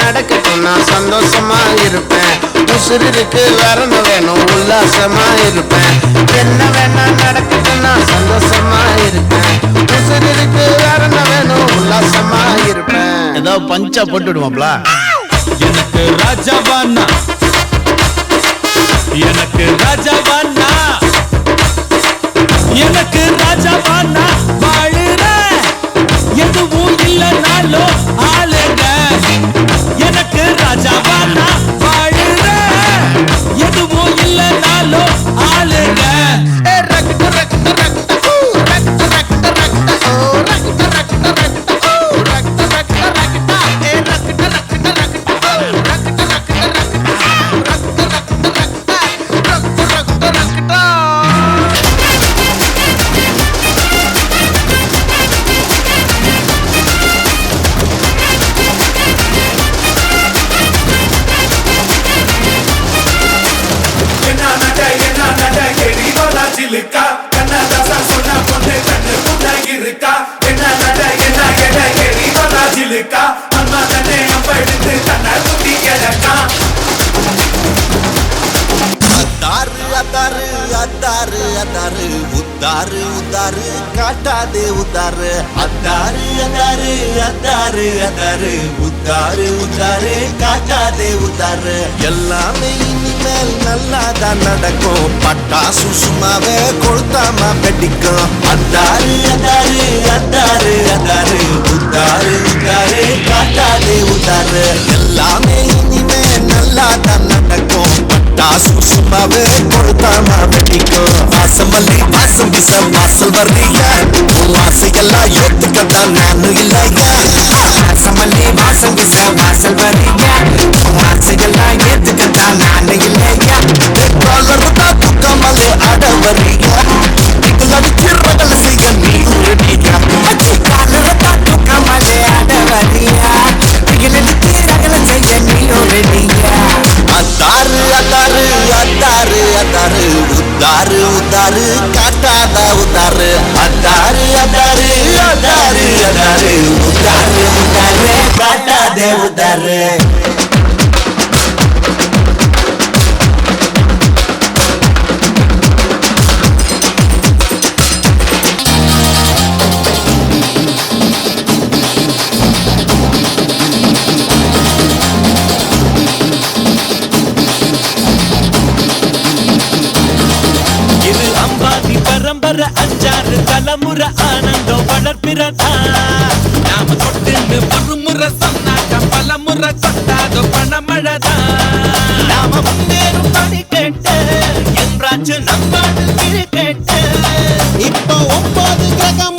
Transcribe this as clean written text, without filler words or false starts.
நடக்கட்டும் நான் சந்தோஷமா இருப்பேன். உசுருக்கு வேற என்ன வேணும் உல்லாசமா இருப்பேன். என்ன வேணா நடக்கட்டும் நான் சந்தோஷமா இருப்பேன். உசுருக்கு வேற என்ன வேணும் உல்லாசமா இருப்பேன். ஏதாவது பஞ்சா போட்டு விடுவாப்ல. எனக்கு ராஜாவானா, எனக்கு ராஜாவானா, எனக்கு ராஜாவானா வாழுற எதுவும் இல்லைனாலும் ஆளுங்க. எனக்கு ராஜாவானா வாழுற எதுவும் இல்லைனாலும் ஆளுங்க. உத்தாரு உத்தாரு காட்டாதே உத்தாரு. அத்தாரு அத்தாரு அத்தாரு அத்தாரு உத்தாரு உத்தாரு காட்டாதே உத்தாரு. எல்லாமே இனிமேல் நல்லாதான் நடக்கும். பட்டாசு சும்மாவே கொளுத்தாம வெடிக்கும். அத்தாரு அத்தாரு அத்தாரு அத்தாரு உத்தாரு உத்தாரு காட்டாதே உத்தாரு. எல்லாமே இனிமேல் நல்லாதான் நடக்கும். பட்டாசு சும்மாவே கொளுத்தாம வெடிக்கும். வாசமல்லி வாசம் வீச வாசல் வர்றியா, உன் ஆசையெல்லாம் ஏத்துக்கத்தான் நானும் இல்லையா. வாசமல்லி வாசம் வீச வாசல் வர்றியா, உன் ஆசையெல்லாம் ஏத்துக்கத்தான் நானும் இல்லையா. காலர்தா துக்கமலே அட வர்றியா, இங்குலடிச்சு ரகல செய்ய நீ ரெடியா. காலர்தா துக்கமலே அட வர்றியா, இங்குலடிச்சு ரகல செய்ய நீ ரெடியா. அத்தாரு அத்தாரு அத்தாரு அத்தாரு உத்தாரு உத்தாரு காட்டாத உத்தாரு. அத்தாரு அத்தாரு அத்தாரு அத்தாரு உத்தாரு உத்தாரு காட்டாதே உத்தாரு. பரம்பரை அஞ்சாறு தலைமுறை ஆனந்தம் வளர்ப்பிறதா. நாம தொட்டுன்னு ஒரு முறை சொன்னாக்க பல முறை சொன்னாதோ பணமழதா. நாம முன்னேறும் படி கேட்டு என்றாச்சு நம்ம கேட்டு. இப்போ 9 கிரகம்